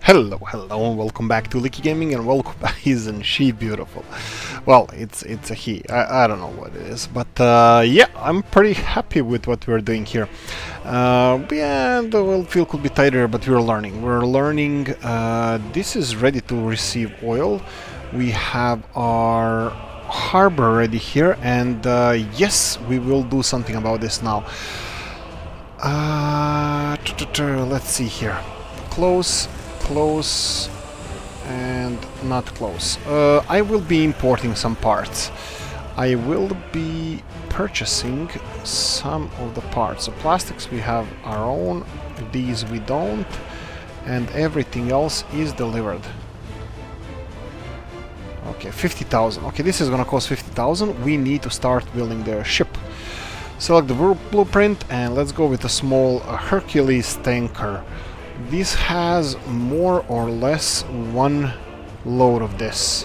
Hello, and welcome back to Oolykee Gaming, and welcome back. Isn't she beautiful? Well, it's a he. I don't know what it is, but yeah, I'm pretty happy with what we're doing here. Yeah, the oil field could be tighter, but we're learning. This is ready to receive oil. We have our harbor ready here, and yes, we will do something about this now. Let's see here. Close, and not close. I will be importing some parts. I will be purchasing some of the parts. So plastics we have our own, these we don't, and everything else is delivered. Okay, 50,000. Okay, this is gonna cost 50,000. We need to start building the ship. Select the blueprint and let's go with a small Hercules tanker. This has more or less one load of this.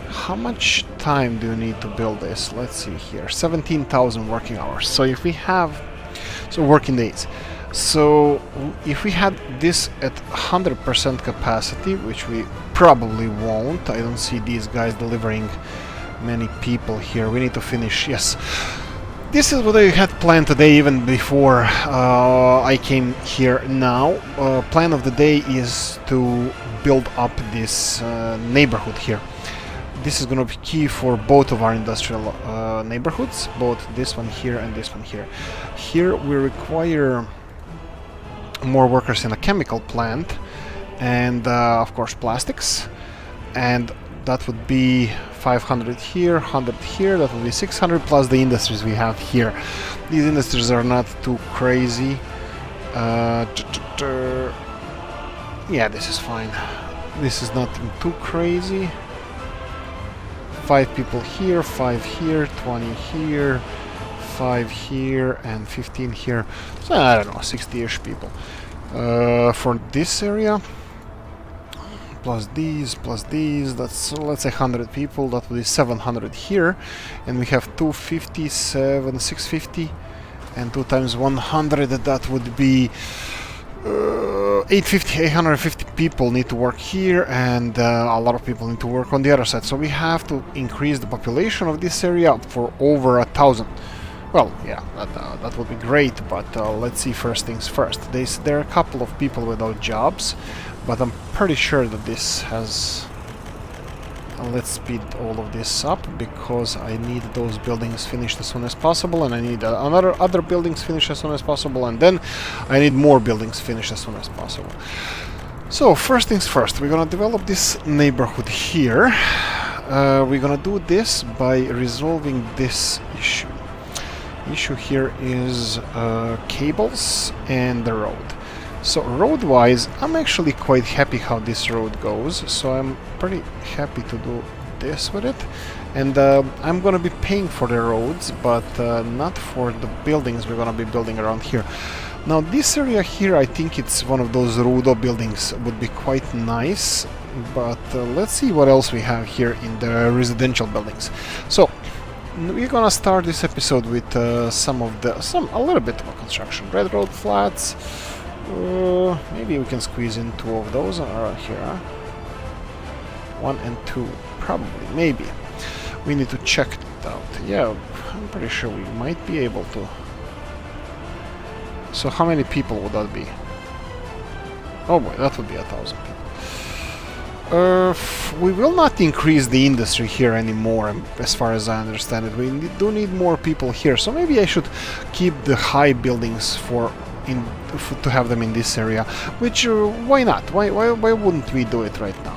How much time do you need to build this? Let's see here. 17,000 working hours. So if we have... working days. So if we had this at 100% capacity, which we probably won't. I don't see these guys delivering many people here. We need to finish... Yes. This is what I had planned today, even before I came here now. Plan of the day is to build up this neighborhood here. This is going to be key for both of our industrial neighborhoods, both this one here and this one here. Here we require more workers in a chemical plant and of course plastics, and that would be 500 here, 100 here, that would be 600 plus the industries we have here. These industries are not too crazy. Yeah, this is fine. This is not too crazy. 5 people here, 5 here, 20 here, 5 here, and 15 here. So I don't know, 60-ish people. For this area, plus these, that's, let's say 100 people, that would be 700 here, and we have 257, 650, and 2 times 100, that would be 850 people need to work here, and a lot of people need to work on the other side, so we have to increase the population of this area for over 1,000. Well, yeah, that would be great, but let's see first things first. There are a couple of people without jobs, but I'm pretty sure that this has... let's speed all of this up, because I need those buildings finished as soon as possible, and I need other buildings finished as soon as possible, and then I need more buildings finished as soon as possible. So, first things first, we're gonna develop this neighborhood here. We're gonna do this by resolving this issue. Issue here is cables and the road. So road-wise, I'm actually quite happy how this road goes, so I'm pretty happy to do this with it. And I'm gonna be paying for the roads, but not for the buildings we're gonna be building around here. Now this area here, I think it's one of those Rudo buildings, would be quite nice, but let's see what else we have here in the residential buildings. So we're gonna start this episode with a little bit of a construction. Red road flats. Maybe we can squeeze in 2 of those around here. Huh? 1 and 2, probably, maybe. We need to check it out. Yeah, I'm pretty sure we might be able to. So how many people would that be? Oh boy, that would be 1,000 people. We will not increase the industry here anymore, as far as I understand it. We do need more people here, so maybe I should keep the high buildings to have them in this area. Which why not? Why wouldn't we do it right now?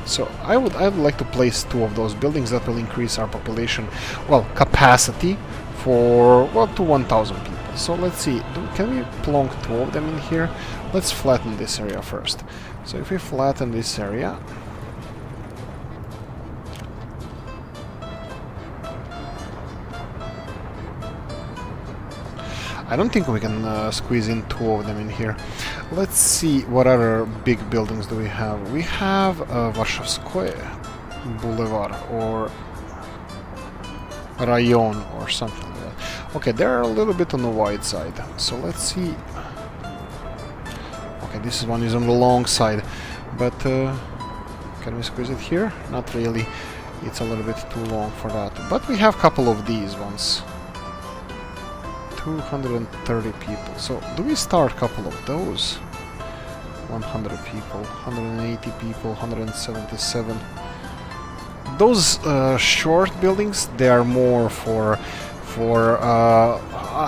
So I would like to place 2 of those buildings that will increase our population, well, capacity for to 1,000 people. So let's see, can we plonk 2 of them in here? Let's flatten this area first. So if we flatten this area, I don't think we can squeeze in 2 of them in here. Let's see what other big buildings do we have. We have Warszawskoye Boulevard or Rayon or something like that. Okay, they're a little bit on the wide side. So let's see. Okay, this one is on the long side. but can we squeeze it here? Not really. It's a little bit too long for that. But we have a couple of these ones. 230 people. So do we start a couple of those? 100 people, 180 people, 177. Those short buildings, they are more for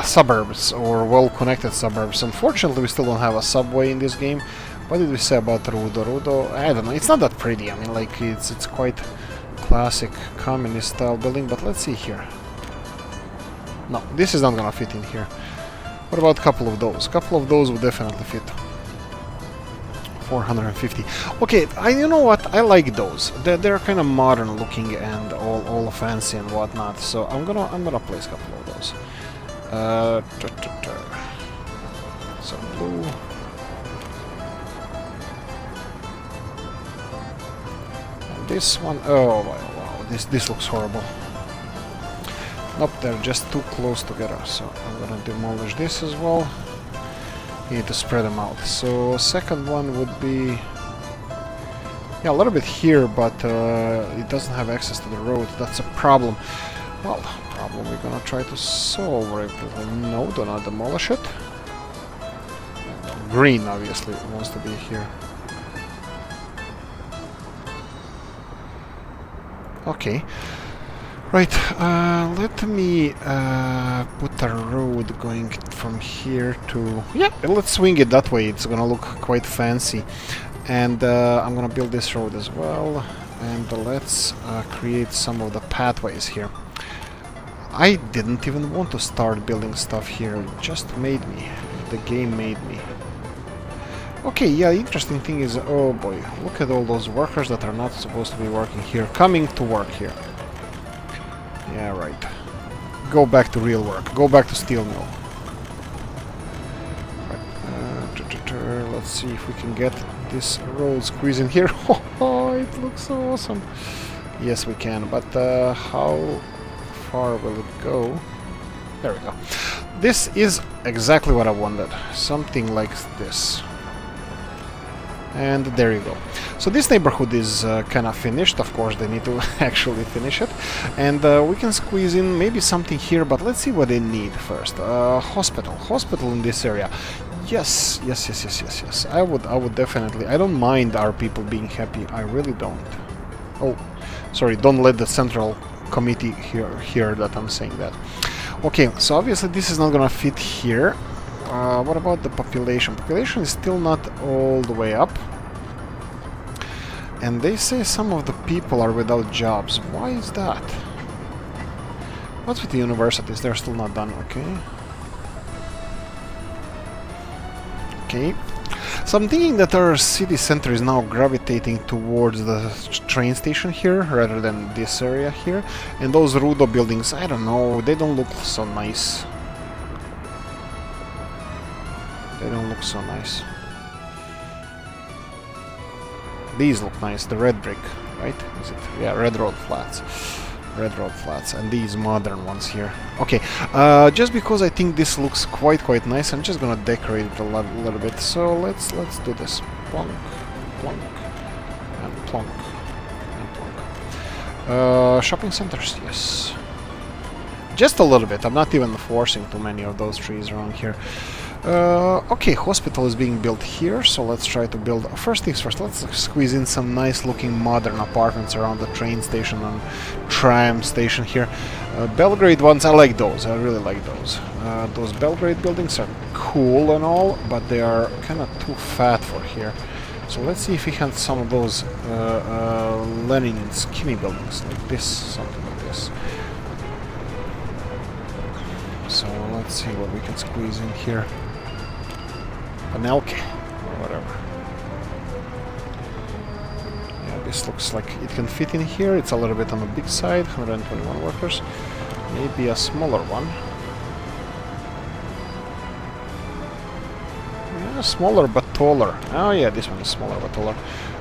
suburbs or well-connected suburbs. Unfortunately, we still don't have a subway in this game. What did we say about Rudo? Rudo, I don't know. It's not that pretty. I mean, like it's quite classic communist-style building. But let's see here. No, this is not gonna fit in here. What about a couple of those? A couple of those would definitely fit. 450. Okay, you know what? I like those. They're kind of modern looking and all fancy and whatnot. So I'm gonna place a couple of those. Some blue. And this one. Oh wow! This looks horrible. Nope, they're just too close together. So I'm gonna demolish this as well. You need to spread them out. So second one would be, yeah, a little bit here, but it doesn't have access to the road. That's a problem. Well, problem we're gonna try to solve right. No, do not demolish it. Green obviously wants to be here. Okay. Right, let me put a road going from here to... Yeah, let's swing it that way, it's gonna look quite fancy. And I'm gonna build this road as well. And let's create some of the pathways here. I didn't even want to start building stuff here, it just made me. The game made me. Okay, yeah, interesting thing is... Oh boy, look at all those workers that are not supposed to be working here, coming to work here. Yeah, right. Go back to real work. Go back to steel mill. Right. Let's see if we can get this road squeezed in here. Oh, it looks so awesome. Yes, we can. But how far will it go? There we go. This is exactly what I wanted. Something like this. And there you go. So this neighborhood is kind of finished. Of course, they need to actually finish it. And we can squeeze in maybe something here, but let's see what they need first. Hospital. Hospital in this area. Yes, yes, yes, yes, yes, yes. I would definitely... I don't mind our people being happy. I really don't. Oh, sorry, don't let the central committee hear that I'm saying that. Okay, so obviously this is not gonna fit here. What about the population? Population is still not all the way up. And they say some of the people are without jobs. Why is that? What's with the universities? They're still not done, okay? Okay. So I'm thinking that our city center is now gravitating towards the train station here, rather than this area here. And those Rudo buildings, I don't know, they don't look so nice. They don't look so nice. These look nice, the red brick, right? Is it? Yeah, red road flats. Red road flats, and these modern ones here. Okay, just because I think this looks quite nice, I'm just gonna decorate it a little bit. So let's do this. Plonk, plonk, and plonk, and plonk. Shopping centers, yes. Just a little bit. I'm not even forcing too many of those trees around here. Okay, hospital is being built here, so let's try to build... First things first, let's squeeze in some nice looking modern apartments around the train station and tram station here. Belgrade ones, I like those, I really like those. Those Belgrade buildings are cool and all, but they are kind of too fat for here. So let's see if we have some of those Lenin skinny buildings, like this, something like this. So let's see what we can squeeze in here. Panelke, or whatever. Yeah, this looks like it can fit in here. It's a little bit on the big side, 121 workers. Maybe a smaller one. Yeah, smaller but taller. Oh yeah, this one is smaller but taller.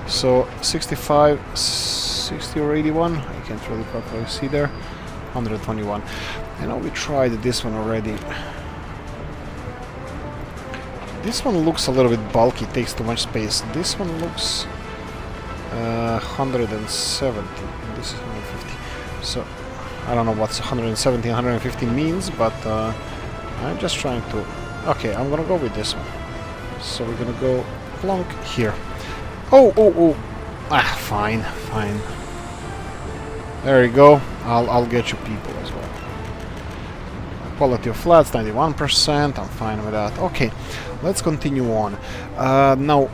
So 65, 60 or 81, I can't really properly see there. 121. I know we tried this one already. This one looks a little bit bulky, takes too much space. This one looks 170. This is 150. So I don't know what's 170, 150 means, but I'm just trying to... Okay, I'm gonna go with this one. So we're gonna go plonk here. Oh, oh, oh! Ah, fine, fine. There you go. I'll get you people as well. Quality of flats, 91%. I'm fine with that. Okay, let's continue on. Now,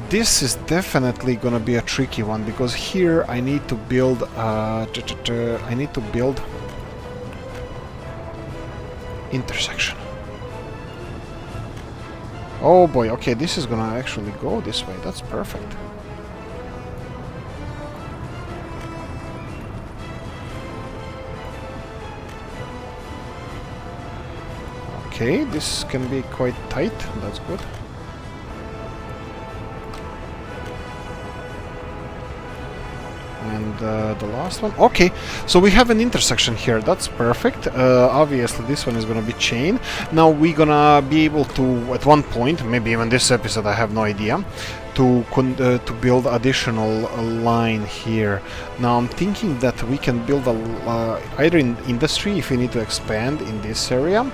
this is definitely gonna be a tricky one because here I need to build. I need to build intersection. Oh boy. Okay, this is gonna actually go this way. That's perfect. Okay, this can be quite tight. That's good. And the last one. Okay, so we have an intersection here. That's perfect. Obviously, this one is gonna be chain. Now we're gonna be able to, at one point, maybe even this episode, I have no idea, to build additional line here. Now I'm thinking that we can build either in industry if we need to expand in this area,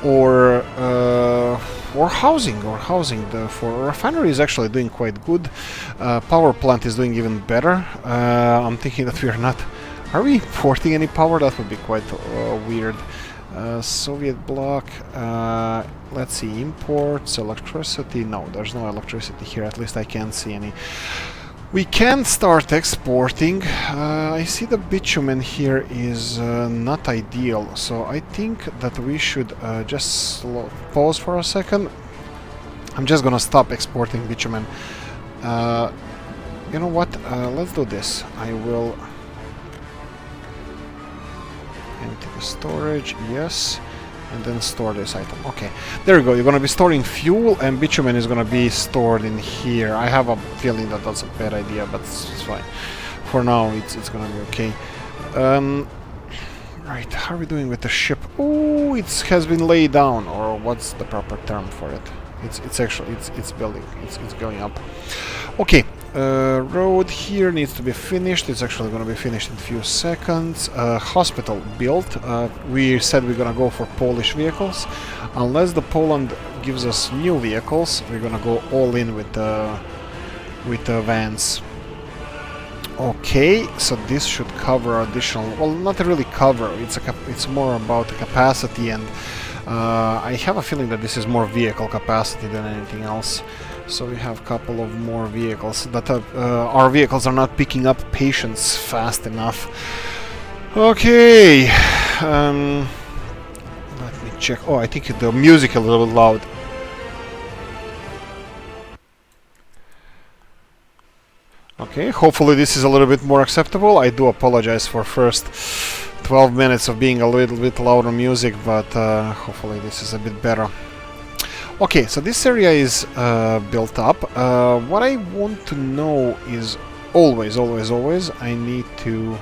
or housing. For refinery is actually doing quite good. Power plant is doing even better. I'm thinking that we are not... Are we importing any power? That would be quite weird. Soviet bloc. Let's see, imports, electricity. No, there's no electricity here. At least I can't see any. We can start exporting. I see the bitumen here is not ideal, so I think that we should just pause for a second. I'm just gonna stop exporting bitumen. You know what? Let's do this. I will empty the storage, yes, and then store this item. Okay, there you go. You're gonna be storing fuel, and bitumen is gonna be stored in here. I have a feeling that that's a bad idea, but it's fine. For now, it's gonna be okay. Right, how are we doing with the ship? Oh, it has been laid down, or what's the proper term for it? It's actually it's building. It's going up. Okay. Road here needs to be finished. It's actually going to be finished in a few seconds. Hospital built. We said we're going to go for Polish vehicles. Unless the Poland gives us new vehicles, we're going to go all in with the vans. Okay, so this should cover additional... Well, not really cover. It's more about the capacity, and I have a feeling that this is more vehicle capacity than anything else. So we have a couple of more vehicles that our vehicles are not picking up patients fast enough. Okay, let me check. Oh, I think the music is a little bit loud. Okay, hopefully this is a little bit more acceptable. I do apologize for first 12 minutes of being a little bit louder music, but hopefully this is a bit better. Okay, so this area is built up. What I want to know is always, I need to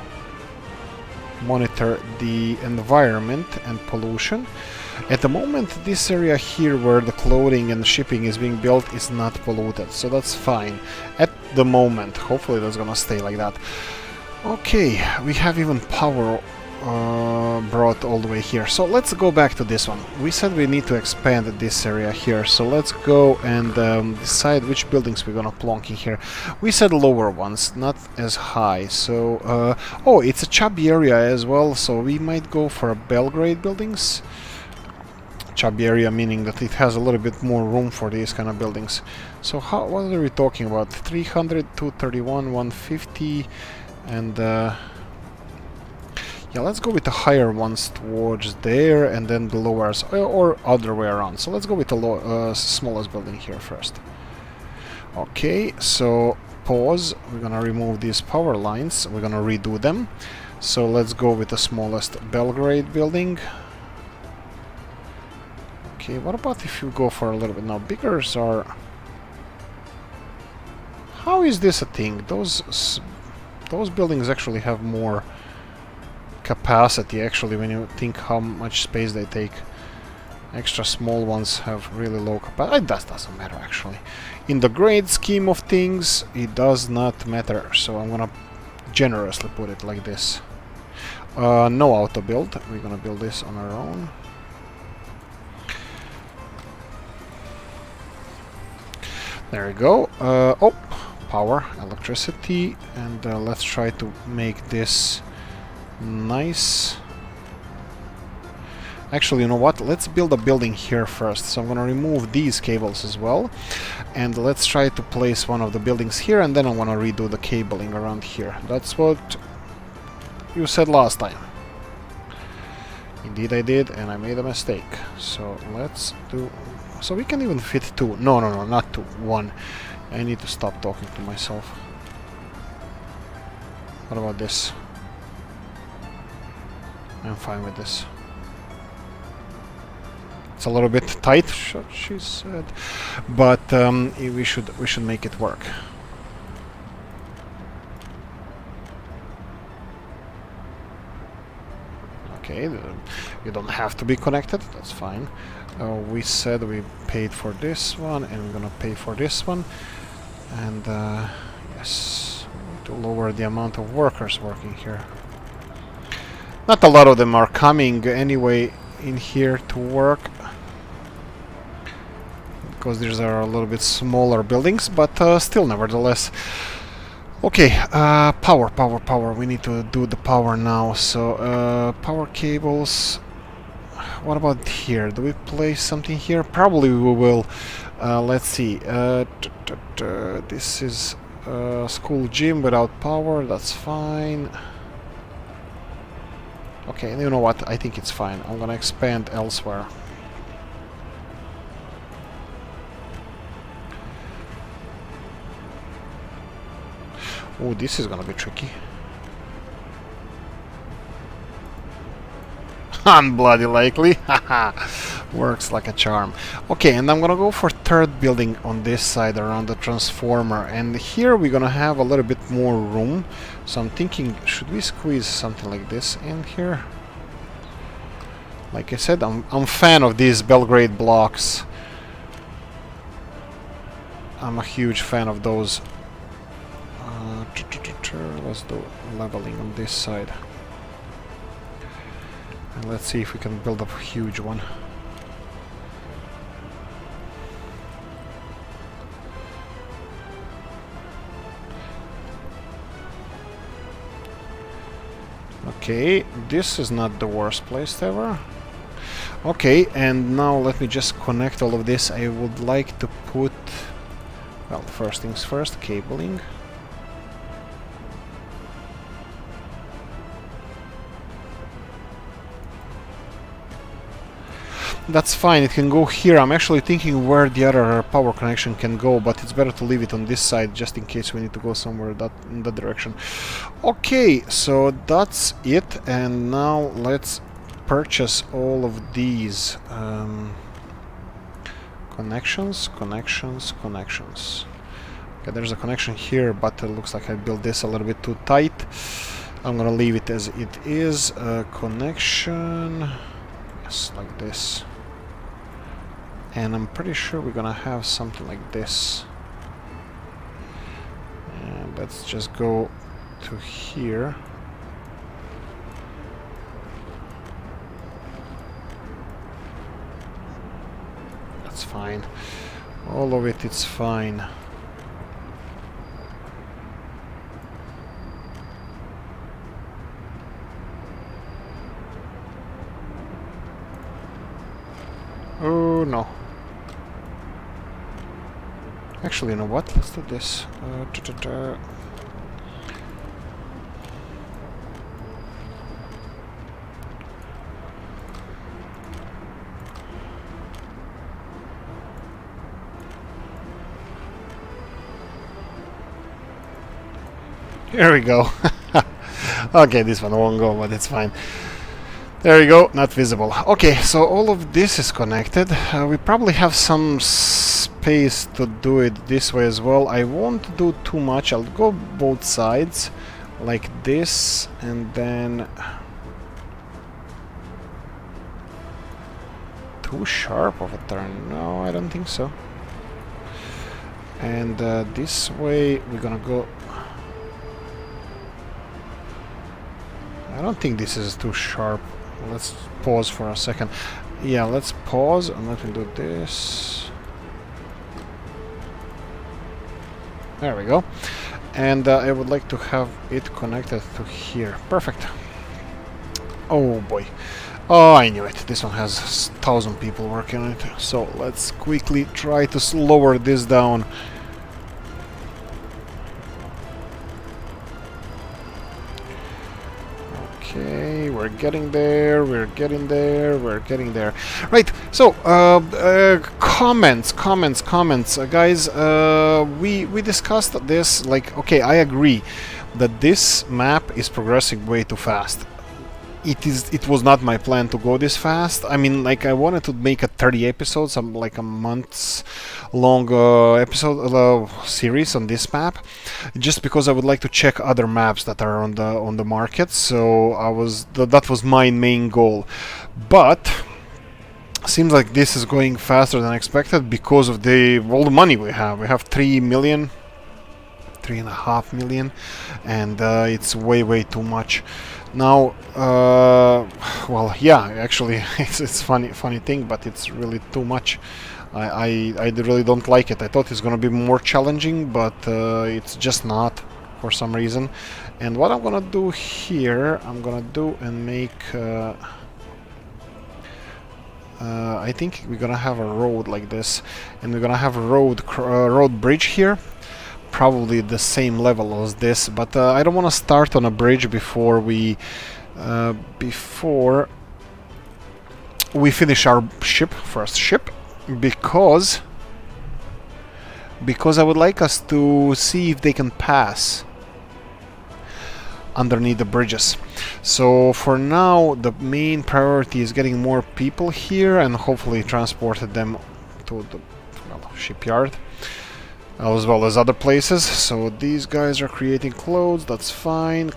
monitor the environment and pollution. At the moment, this area here where the clothing and shipping is being built is not polluted, so that's fine. At the moment, hopefully that's gonna stay like that. Okay, we have even power brought all the way here. So let's go back to this one. We said we need to expand this area here, so let's go and decide which buildings we're gonna plonk in here. We said lower ones, not as high. So oh, it's a chubby area as well, so we might go for a Belgrade buildings. Chubby area meaning that it has a little bit more room for these kind of buildings. So what are we talking about? 300, 231, 150, and yeah, let's go with the higher ones towards there, and then the lowers, or other way around. So let's go with the smallest building here first. Okay, so pause. We're gonna remove these power lines. We're gonna redo them. So let's go with the smallest Belgrade building. Okay, what about if you go for a little bit now? Biggers are... How is this a thing? Those buildings actually have more capacity, actually, when you think how much space they take. Extra small ones have really low capacity. That doesn't matter, actually. In the great scheme of things, it does not matter. So I'm gonna generously put it like this. No auto build. We're gonna build this on our own. There we go. Oh, power, electricity, and let's try to make this nice. Actually, you know what? Let's build a building here first. So I'm gonna remove these cables as well. And let's try to place one of the buildings here, and then I wanna redo the cabling around here. That's what you said last time. Indeed I did, and I made a mistake. So let's do... So we can even fit two. No, not two. One. I need to stop talking to myself. What about this? I'm fine with this. It's a little bit tight, she said, but we should make it work. Okay, you don't have to be connected. That's fine. We said we paid for this one, and we're gonna pay for this one. And yes, we need to lower the amount of workers working here. Not a lot of them are coming anyway in here to work, because these are a little bit smaller buildings, but still, nevertheless. Okay, power. We need to do the power now. So, power cables. What about here? Do we place something here? Probably we will. Let's see. This is a school gym without power. That's fine. Okay, you know what? I think it's fine. I'm gonna expand elsewhere. Oh, this is gonna be tricky. Unbloody likely. Haha. Works like a charm. Okay, and I'm gonna go for third building on this side around the transformer. And here we're gonna have a little bit more room. So I'm thinking, should we squeeze something like this in here? Like I said, I'm a fan of these Belgrade blocks. I'm a huge fan of those. Let's do leveling on this side. And let's see if we can build up a huge one. Okay, this is not the worst place ever. Okay, and now let me just connect all of this. I would like to put, well, first things first, cabling. That's fine, it can go here. I'm actually thinking where the other power connection can go, but it's better to leave it on this side just in case we need to go somewhere in that direction. Okay, so that's it, and now let's purchase all of these connections. Okay, there's a connection here, but it looks like I built this a little bit too tight. I'm gonna leave it as it is. Connection, yes, like this. And I'm pretty sure we're gonna have something like this. And let's just go to here. That's fine. All of it, it's fine. Oh no. Actually, you know what? Let's do this. Here we go. Okay, this one won't go, but it's fine. There we go, not visible. Okay, so all of this is connected. We probably have some space to do it this way as well. I won't do too much. I'll go both sides like this, and then to too sharp of a turn. No, I don't think so. And this way we're gonna go... I don't think this is too sharp. Let's pause for a second. Yeah, let's pause and let me do this. There we go. And I would like to have it connected to here. Perfect. Oh boy. Oh, I knew it. This one has 1,000 people working on it. So let's quickly try to lower this down. Okay, we're getting there, we're getting there, we're getting there. Right, so, comments. Guys, we discussed this, like, okay, I agree that this map is progressing way too fast. It was not my plan to go this fast. I mean, like, I wanted to make a 30 episodes, like a month's long episode series on this map, just because I would like to check other maps that are on the market. So that was my main goal. But seems like this is going faster than expected because of all the money we have. We have 3 million. 3.5 million, and it's way too much. Now, well, yeah, actually, it's funny thing, but it's really too much. I really don't like it. I thought it's gonna be more challenging, but it's just not for some reason. And what I'm gonna do here, I'm gonna do and make. I think we're gonna have a road like this, and we're gonna have a road bridge here. Probably the same level as this, but I don't want to start on a bridge before we finish our first ship, because I would like us to see if they can pass underneath the bridges. So for now, the main priority is getting more people here and hopefully transported them to the shipyard, as well as other places. So these guys are creating clothes, that's fine.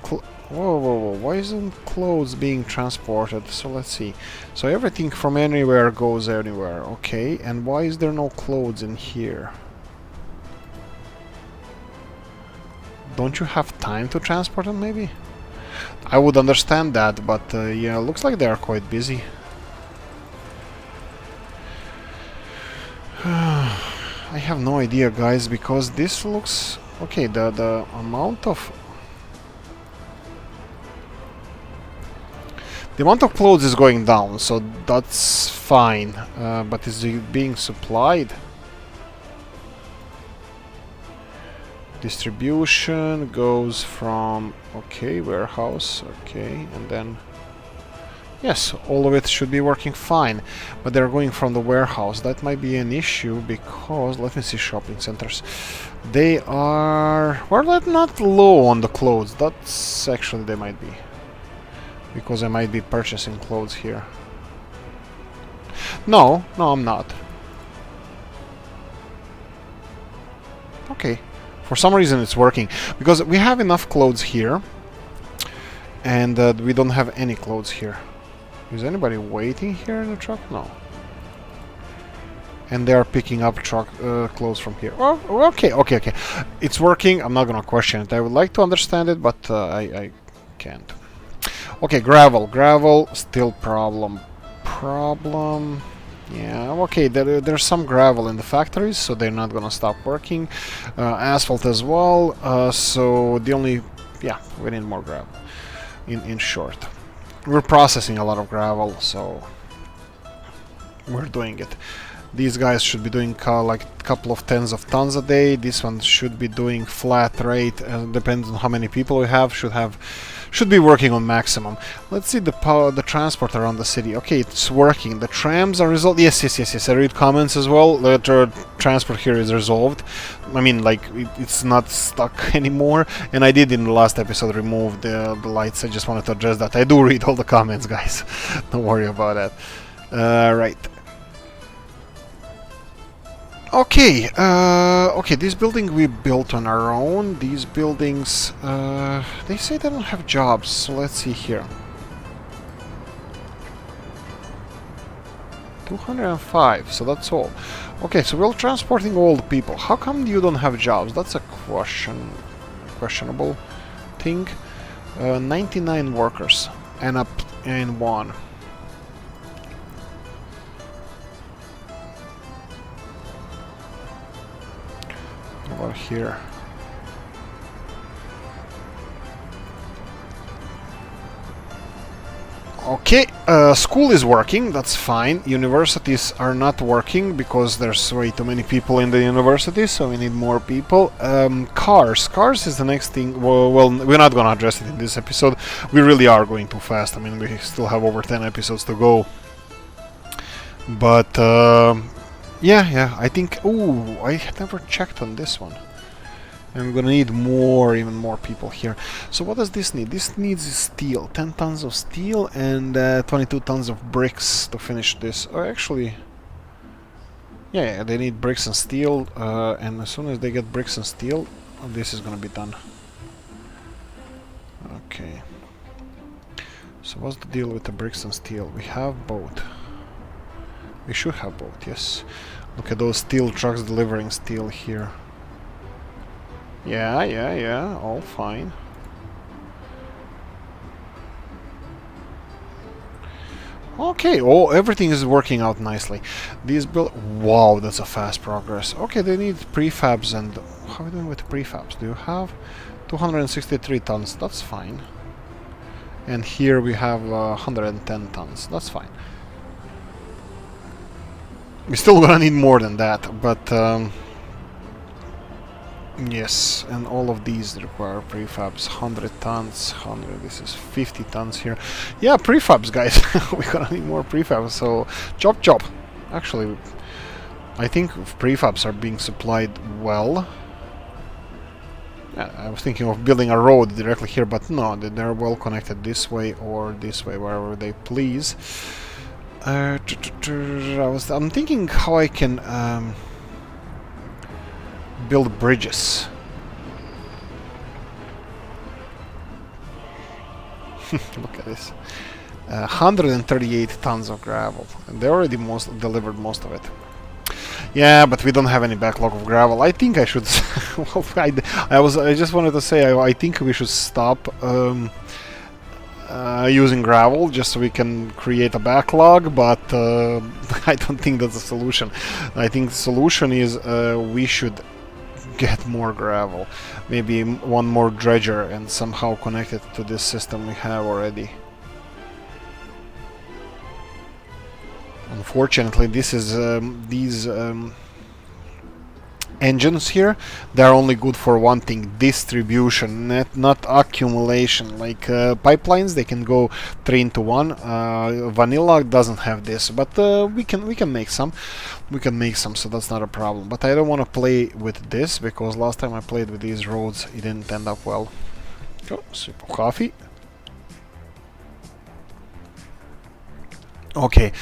Whoa, why isn't clothes being transported? So let's see. So everything from anywhere goes anywhere, okay. And why is there no clothes in here? Don't you have time to transport them, maybe? I would understand that, but yeah, looks like they are quite busy. I have no idea, guys, because this looks... Okay, the amount of... The amount of clothes is going down, so that's fine. But is it being supplied? Distribution goes from... Okay, warehouse, okay, and then... Yes, all of it should be working fine, but they're going from the warehouse. That might be an issue because, let me see, shopping centers. They are... Well, not low on the clothes. That's actually, they might be. Because I might be purchasing clothes here. No, I'm not. Okay. For some reason it's working. Because we have enough clothes here. And we don't have any clothes here. Is anybody waiting here in the truck? No. And they are picking up clothes from here. Oh, okay. It's working. I'm not gonna question it. I would like to understand it, but I can't. Okay, gravel, still problem. Yeah, okay, there's some gravel in the factories, so they're not gonna stop working. Asphalt as well, so the only... Yeah, we need more gravel, in short. We're processing a lot of gravel, so we're doing it. These guys should be doing like a couple of tens of tons a day. This one should be doing flat rate, depends on how many people we have. Should be working on maximum. Let's see the transport around the city. Okay, it's working. The trams are resolved. Yes. I read comments as well. The transport here is resolved. I mean, like, it's not stuck anymore. And I did in the last episode remove the lights. I just wanted to address that. I do read all the comments, guys. Don't worry about that. Right. Okay, this building we built on our own. These buildings, they say they don't have jobs, so let's see here. 205, so that's all. Okay, so we're transporting old people. How come you don't have jobs? That's a questionable thing. 99 workers and up in one. What about here? Okay, school is working, that's fine. Universities are not working because there's way too many people in the universities, so we need more people. Cars is the next thing. Well, we're not gonna address it in this episode. We really are going too fast. I mean, we still have over 10 episodes to go. But, yeah, I think... Ooh, I never checked on this one. And we're gonna need even more people here. So what does this need? This needs steel. 10 tons of steel and 22 tons of bricks to finish this. Oh, actually... Yeah, they need bricks and steel. And as soon as they get bricks and steel, this is gonna be done. Okay. So what's the deal with the bricks and steel? We have both. We should have both, yes. Look at those steel trucks delivering steel here. Yeah, all fine. Okay, everything is working out nicely. These wow, that's a fast progress. Okay, they need prefabs and... How are we doing with prefabs? Do you have 263 tons? That's fine. And here we have 110 tons. That's fine. We're still gonna need more than that, but... Yes, and all of these require prefabs. 100 tons, 100, this is 50 tons here. Yeah, prefabs, guys. We're gonna need more prefabs, so chop. Actually, I think prefabs are being supplied well. Yeah, I was thinking of building a road directly here, but no, they're well connected this way or this way, wherever they please. I'm thinking how I can... build bridges. Look at this. 138 tons of gravel. And they already delivered most of it. Yeah, but we don't have any backlog of gravel. I think I should... well, I just wanted to say I think we should stop using gravel just so we can create a backlog, but I don't think that's a solution. I think the solution is we should get more gravel, maybe one more dredger, and somehow connect it to this system we have already. Unfortunately, this is these engines here, they're only good for one thing: distribution, not accumulation. Like pipelines, they can go 3 into 1. Vanilla doesn't have this, but we can make some. So that's not a problem. But I don't want to play with this because last time I played with these roads, it didn't end up well. Oh, sip of coffee. Okay,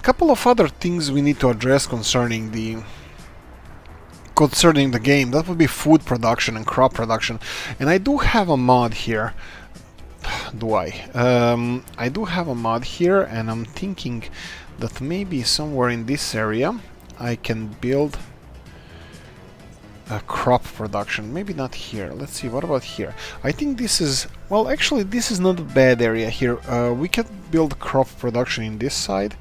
couple of other things we need to address concerning the game. That would be food production and crop production. And I do have a mod here. Do I? I do have a mod here, and I'm thinking that maybe somewhere in this area I can build a crop production. Maybe not here. Let's see, what about here? I think this is... Well, actually, this is not a bad area here. We can build crop production in this side.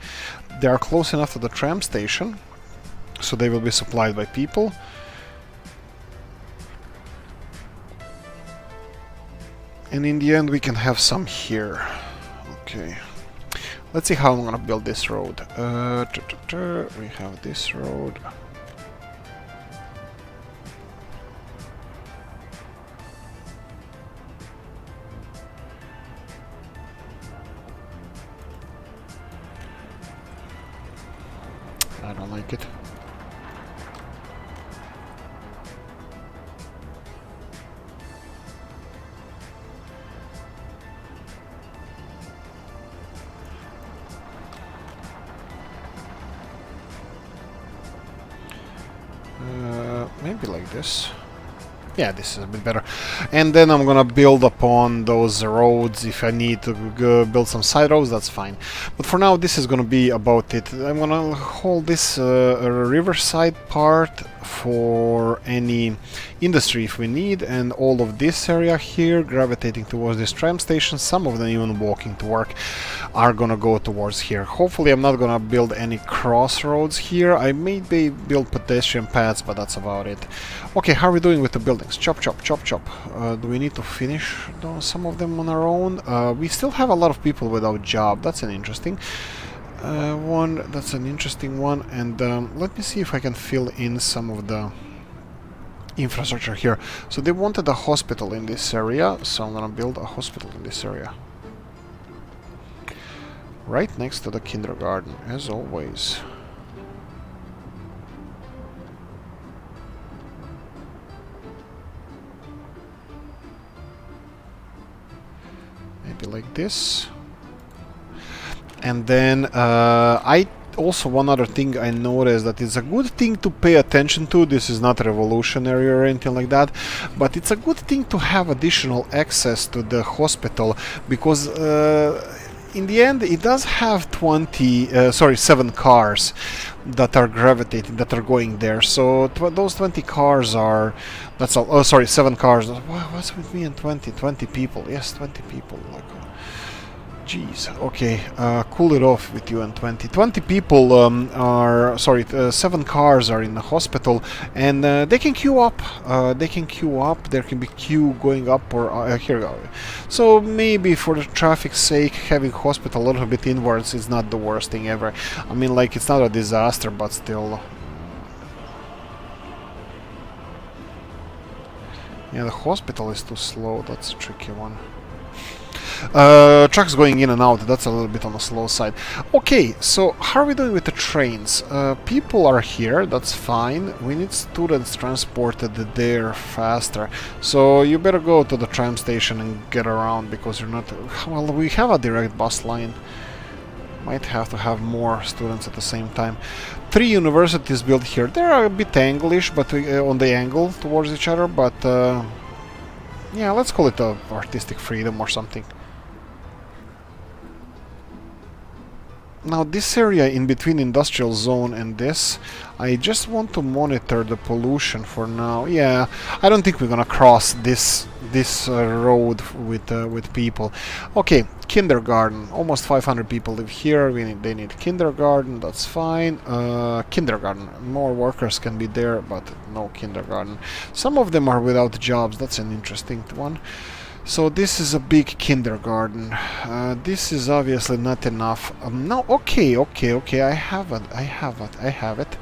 They are close enough to the tram station, so they will be supplied by people. And in the end we can have some here. Okay. Let's see how I'm gonna build this road. We have this road. I don't like it. Maybe like this. Yeah, this is a bit better. And then I'm gonna build upon those roads. If I need to build some side roads, that's fine. But for now, this is gonna be about it. I'm gonna hold this riverside part for any industry if we need, and all of this area here gravitating towards this tram station, some of them even walking to work, are gonna go towards here. Hopefully I'm not gonna build any crossroads here. I may build pedestrian paths, but that's about it. Okay, how are we doing with the buildings? Chop, chop, chop, chop. Do we need to finish some of them on our own? We still have a lot of people without job. That's an interesting one. That's an interesting one. And let me see if I can fill in some of the infrastructure here. So they wanted a hospital in this area, so I'm gonna build a hospital in this area. Right next to the kindergarten, as always. Maybe like this. And then also one other thing I noticed that it's a good thing to pay attention to. This is not revolutionary or anything like that, but it's a good thing to have additional access to the hospital, because in the end it does have 7 cars that are gravitating, that are going there. So those 20 cars are, that's all. Oh, sorry, 7 cars. What's with me and 20 people? Yes, 20 people. Like, jeez. Okay, cool it off with you and 20 people are, sorry, 7 cars are in the hospital, and they can queue up. There can be queue going up, or here we go. So maybe for the traffic's sake, having hospital a little bit inwards is not the worst thing ever. I mean, like, it's not a disaster, but still. Yeah, the hospital is too slow. That's a tricky one. Trucks going in and out, that's a little bit on the slow side. Okay, so how are we doing with the trains? People are here, that's fine. We need students transported there faster. So you better go to the tram station and get around, because you're not... Well, we have a direct bus line. Might have to have more students at the same time. 3 universities built here. They're a bit anglish, but on the angle towards each other, but... yeah, let's call it artistic freedom or something. Now this area in between industrial zone and this, I just want to monitor the pollution for now. Yeah, I don't think we're gonna cross this road with people. Okay, kindergarten. Almost 500 people live here. They need kindergarten. That's fine. Kindergarten. More workers can be there, but no kindergarten. Some of them are without jobs. That's an interesting one. So this is a big kindergarten. This is obviously not enough. No, okay. I have it.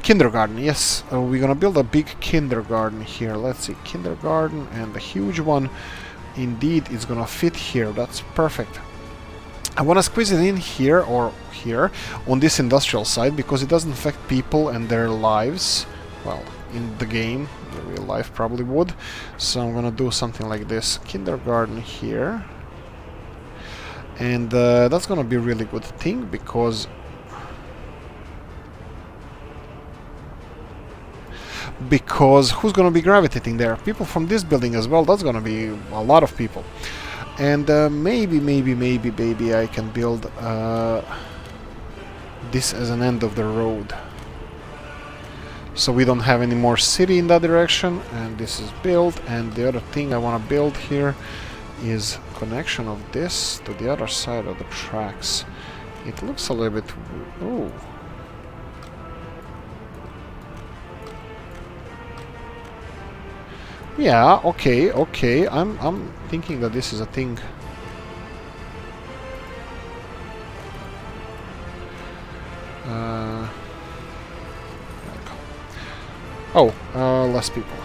Kindergarten, yes. We're gonna build a big kindergarten here. Let's see, kindergarten, and a huge one. Indeed, it's gonna fit here. That's perfect. I wanna squeeze it in here or here on this industrial side, because it doesn't affect people and their lives. Well, in the game, in real life probably would. So I'm gonna do something like this. Kindergarten here. And that's gonna be a really good thing, because who's gonna be gravitating there? People from this building as well. That's gonna be a lot of people. And maybe I can build this as an end of the road. So we don't have any more city in that direction, and this is built. And the other thing I want to build here is connection of this to the other side of the tracks. It looks a little bit... Ooh. Yeah, okay. I'm thinking that this is a thing. Less people.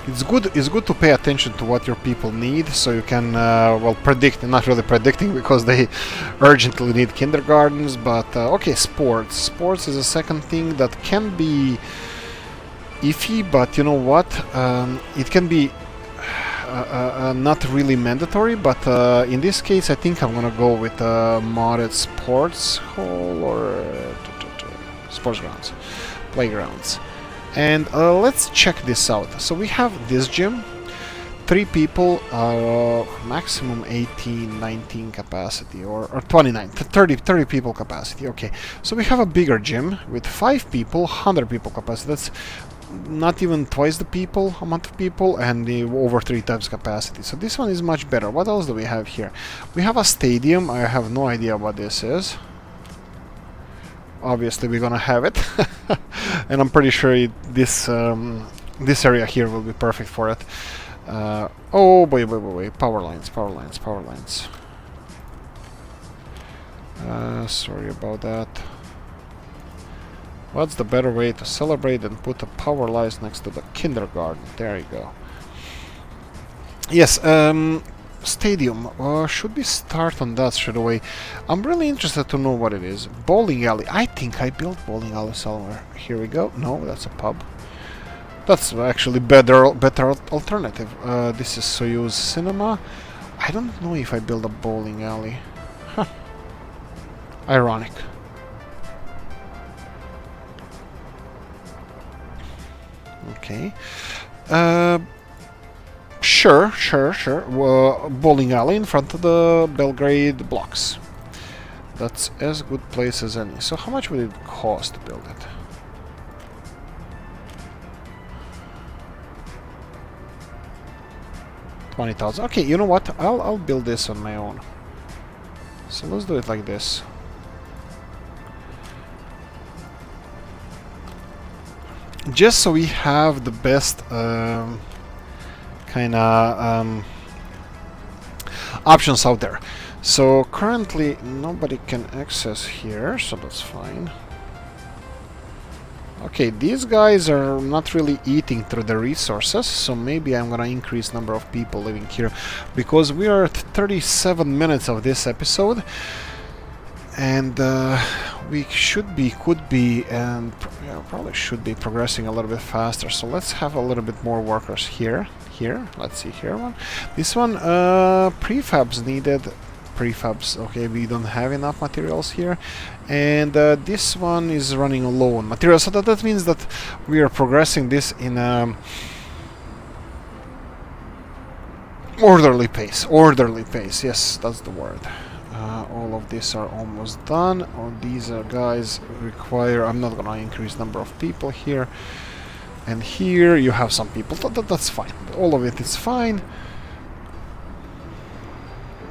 It's good to pay attention to what your people need, so you can well, predict. Not really predicting, because they urgently need kindergartens, but okay, sports is a second thing that can be iffy, but you know what, it can be not really mandatory, but in this case I think I'm gonna go with modded sports hall, or sports grounds, playgrounds. And let's check this out. So we have this gym, 3 people, maximum 18, 19 capacity, or 29, 30 people capacity. Okay, so we have a bigger gym with 5 people, 100 people capacity. That's not even twice the people, amount of people, and over 3 times capacity. So this one is much better. What else do we have here? We have a stadium. I have no idea what this is. Obviously we're gonna have it. And I'm pretty sure this area here will be perfect for it. Oh, wait. Power lines. Sorry about that. What's the better way to celebrate than put a power lines next to the kindergarten? There you go. Yes, stadium. Should we start on that straight away? I'm really interested to know what it is. Bowling alley. I think I built bowling alley somewhere. Here we go. No, that's a pub. That's actually better alternative. This is Soyuz Cinema. I don't know if I built a bowling alley. Huh. Ironic. Okay. Sure. Bowling alley in front of the Belgrade blocks. That's as good place as any. So how much would it cost to build it? $20,000. Okay, you know what? I'll build this on my own. So let's do it like this. Just so we have the best kind of options out there. So currently nobody can access here, so that's fine. Okay, these guys are not really eating through the resources, so maybe I'm gonna increase number of people living here, because we are at 37 minutes of this episode, and we could be, and probably should be progressing a little bit faster. So let's have a little bit more workers here. Let's see here one. This one, prefabs needed. Prefabs. Okay, we don't have enough materials here, and this one is running low on materials. So that means that we are progressing this in a orderly pace. Orderly pace. Yes, that's the word. All of these are almost done. All these guys require... I'm not gonna increase number of people here. And here you have some people. That's fine. All of it is fine.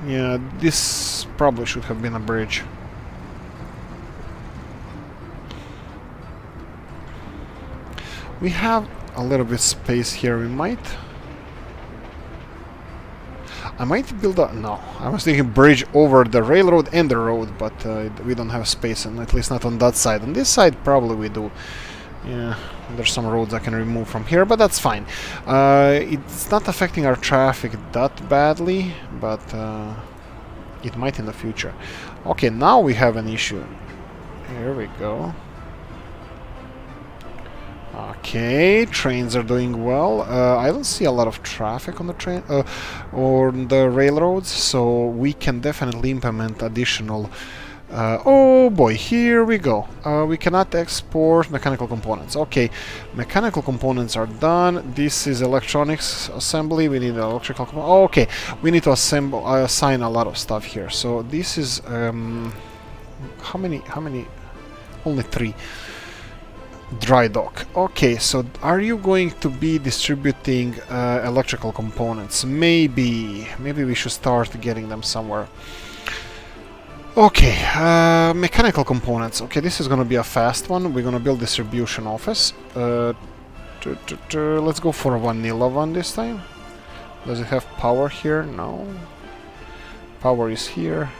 Yeah, this probably should have been a bridge. We have a little bit space here. I might build a... No, I was thinking bridge over the railroad and the road, but we don't have space, and at least not on that side. On this side, probably we do. Yeah, there's some roads I can remove from here, but that's fine. It's not affecting our traffic that badly, but it might in the future. Okay, now we have an issue. Here we go. Okay, trains are doing well. I don't see a lot of traffic on the train or the railroads, so we can definitely implement additional... oh boy, here we go. We cannot export mechanical components. Okay, mechanical components are done. This is electronics assembly. We need electrical components. Oh, okay, we need to assign a lot of stuff here. So this is how many? Only 3. Dry dock. Okay, so are you going to be distributing electrical components? Maybe we should start getting them somewhere. Okay, mechanical components. Okay, this is gonna be a fast one. We're gonna build distribution office. Let's go for a vanilla one this time. Does it have power here? No. Power is here.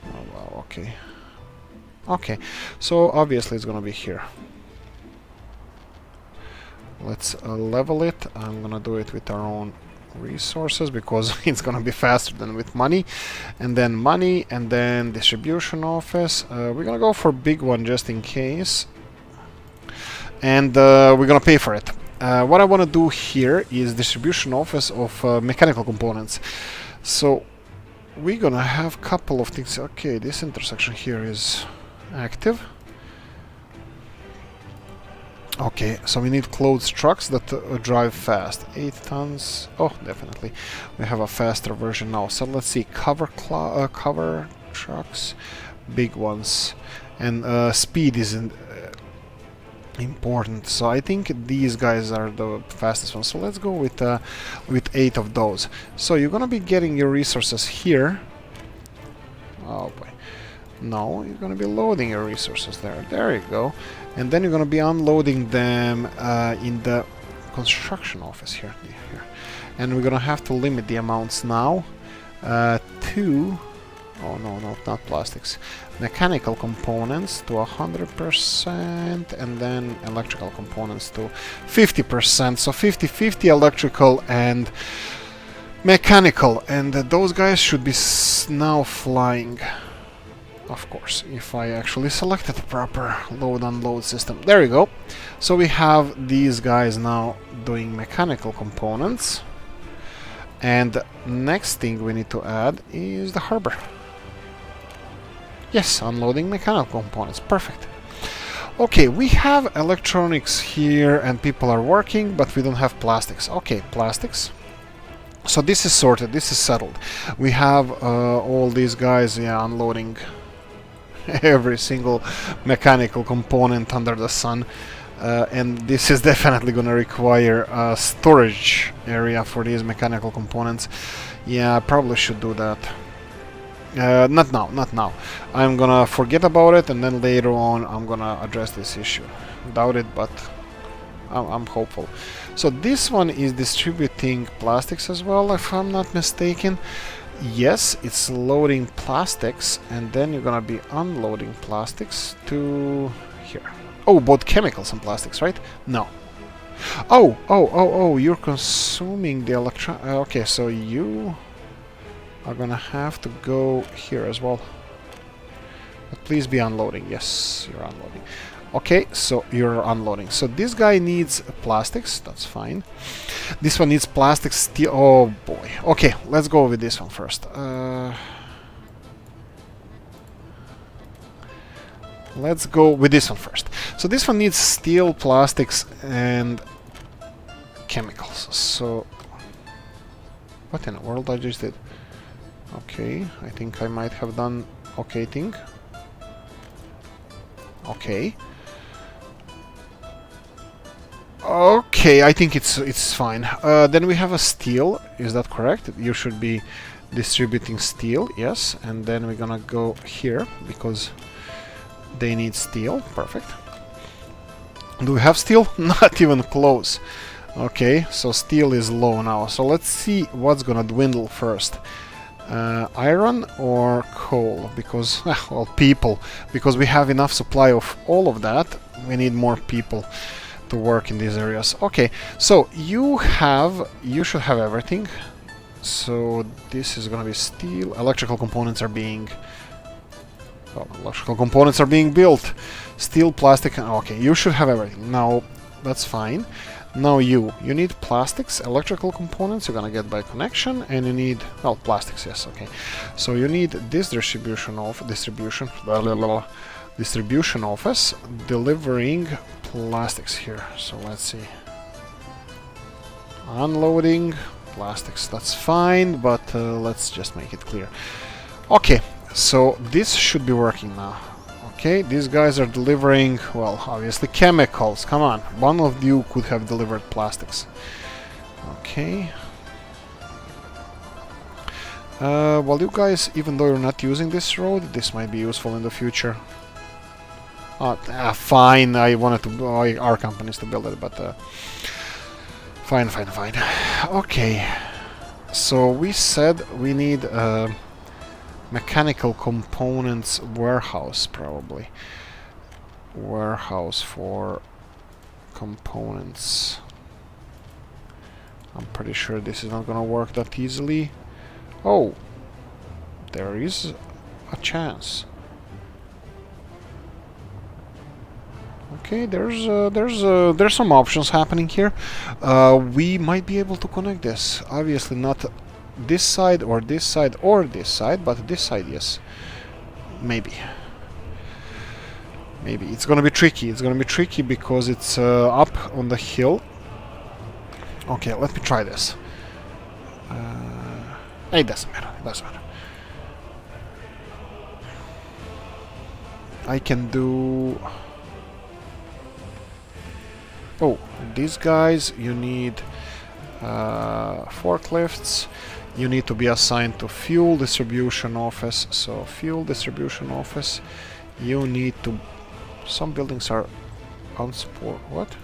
Oh wow, okay. Okay, so obviously it's gonna be here. Let's level it. I'm gonna do it with our own resources because it's gonna be faster than with money, and then distribution office. We're gonna go for big one just in case, and we're gonna pay for it. What I want to do here is distribution office of mechanical components. So we're gonna have couple of things. Okay, this intersection here is active. Okay, so we need clothes trucks that drive fast. 8 tons. Oh, definitely. We have a faster version now. So let's see. Cover trucks. Big ones. And speed is important. So I think these guys are the fastest ones. So let's go with 8 of those. So you're gonna be getting your resources here. Oh boy. No, you're gonna be loading your resources there. There you go. And then you're gonna be unloading them in the construction office here. And we're gonna have to limit the amounts now to... Oh no, not plastics. Mechanical components to 100%, and then electrical components to 50%. So 50-50 electrical and mechanical. And those guys should be now flying. Of course, if I actually selected the proper load-unload system. There you go. So we have these guys now doing mechanical components. And next thing we need to add is the harbor. Yes, unloading mechanical components. Perfect. Okay, we have electronics here and people are working, but we don't have plastics. Okay, plastics. So this is sorted, this is settled. We have all these guys, yeah, unloading every single mechanical component under the sun, and this is definitely gonna require a storage area for these mechanical components. Yeah, I probably should do that. Not now. I'm gonna forget about it, and then later on I'm gonna address this issue. Doubt it, but I'm hopeful. So this one is distributing plastics as well, if I'm not mistaken. Yes, it's loading plastics, and then you're gonna be unloading plastics to here. Oh, both chemicals and plastics, right? No. Oh, you're consuming the electron... okay, so you are gonna have to go here as well. But please be unloading. Yes, you're unloading. Okay, so you're unloading. So this guy needs plastics, that's fine. This one needs plastic steel. Oh boy. Okay, let's go with this one first. Let's go with this one first. So this one needs steel, plastics, and chemicals. So what in the world I just did? Okay, I think I might have done okay thing. Okay. Okay, I think it's fine. Then we have a steel. Is that correct? You should be distributing steel, yes. And then we're gonna go here because they need steel. Perfect. Do we have steel? Not even close. Okay, so steel is low now. So let's see what's gonna dwindle first. Iron or coal? Because, well, people. Because we have enough supply of all of that. We need more people to work in these areas. Okay, so you should have everything. So this is gonna be steel. Electrical components are being... well, electrical components are being built. Steel, plastic, okay, you should have everything. Now, that's fine. Now you need plastics, electrical components, you're gonna get by connection, and you need, well, plastics, yes, okay. So you need this distribution office delivering plastics here. So let's see. Unloading plastics, that's fine, but let's just make it clear. Okay, so this should be working now. Okay, these guys are delivering, well, obviously chemicals. Come on, one of you could have delivered plastics. Okay. Well, you guys, even though you're not using this road, this might be useful in the future. Fine, I wanted to our companies to build it, but fine. Okay, so we said we need mechanical components warehouse, probably. Warehouse for components. I'm pretty sure this is not gonna work that easily. Oh, there is a chance. Okay, there's some options happening here. We might be able to connect this. Obviously not this side or this side or this side, but this side, yes. Maybe. Maybe. It's gonna be tricky. It's gonna be tricky because it's up on the hill. Okay, let me try this. It doesn't matter. It doesn't matter. I can do... Oh, these guys, you need forklifts. You need to be assigned to fuel distribution office. So, fuel distribution office. You need to... Some buildings are on support. What?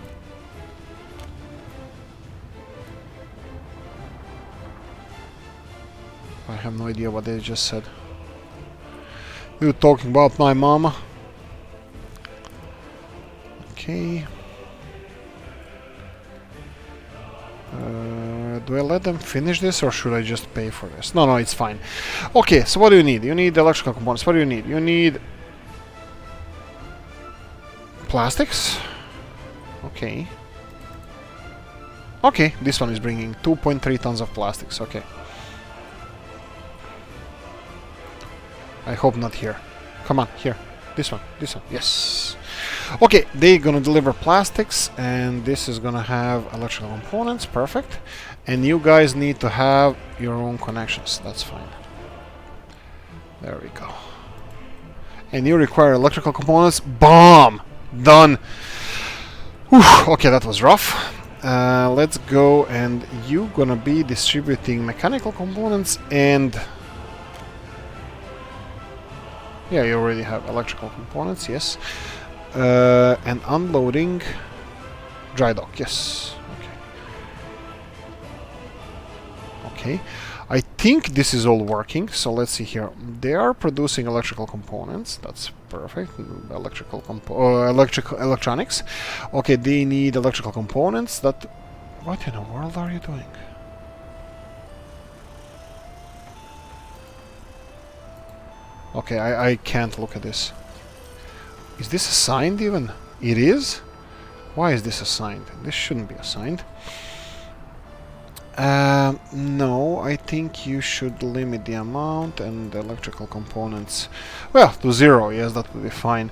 I have no idea what they just said. You talking about my mama? Okay. Do I let them finish this or should I just pay for this? No, it's fine. Okay, so what do you need? You need electrical components. What do you need? You need plastics. Okay. Okay, this one is bringing 2.3 tons of plastics. Okay. I hope not here. Come on, here. This one. Yes. Okay, they're gonna deliver plastics, and this is gonna have electrical components. Perfect. And you guys need to have your own connections. That's fine. There we go. And you require electrical components. Bomb! Done! Whew, okay, that was rough. Let's go, and you gonna be distributing mechanical components and... Yeah, you already have electrical components, yes. And unloading dry dock, yes. Okay. I think this is all working, so let's see here. They are producing electrical components, that's perfect. Electronics. Okay, they need electrical components that... What in the world are you doing? Okay, I can't look at this. Is this assigned even? It is? Why is this assigned? This shouldn't be assigned. No, I think you should limit the amount and the electrical components. Well, to 0, yes, that would be fine.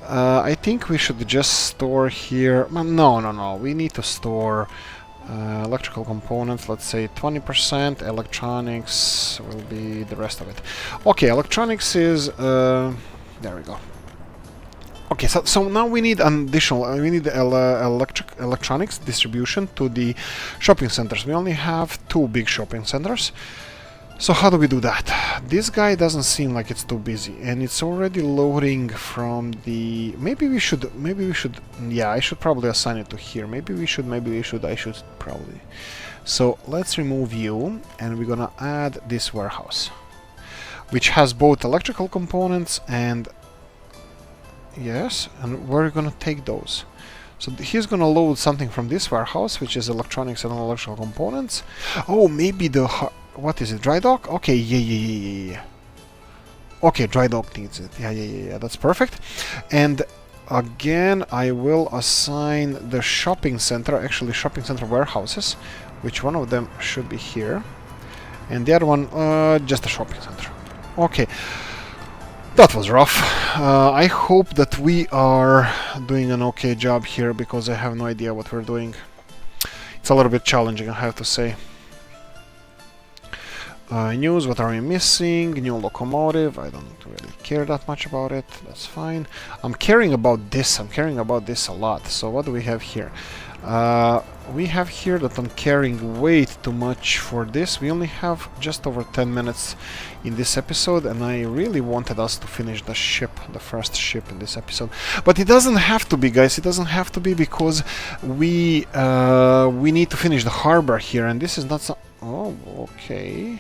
I think we should just store here... No. We need to store electrical components, let's say 20%. Electronics will be the rest of it. Okay, electronics is... there we go. Okay, so now we need an additional, we need electronics distribution to the shopping centers. We only have 2 big shopping centers. So how do we do that? This guy doesn't seem like it's too busy, and it's already loading from the... Maybe we should, yeah, I should probably assign it to here. I should probably. So let's remove you, and we're gonna add this warehouse, which has both electrical components and... Yes, and we're gonna take those. So he's gonna load something from this warehouse, which is electronics and electrical components. Oh, maybe the... What is it? Dry dock? Okay, yeah. Okay, dry dock needs it. Yeah, that's perfect. And again, I will assign the shopping center, actually shopping center warehouses, which one of them should be here. And the other one, just a shopping center. Okay. That was rough. I hope that we are doing an okay job here, because I have no idea what we're doing. It's a little bit challenging, I have to say. News, what are we missing? New locomotive, I don't really care that much about it, that's fine. I'm caring about this a lot. So what do we have here? We have here that I'm carrying way too much for this. We only have just over 10 minutes in this episode, and I really wanted us to finish the ship, the first ship in this episode. But it doesn't have to be, guys, it doesn't have to be, because we need to finish the harbor here, and this is not so... Oh, okay.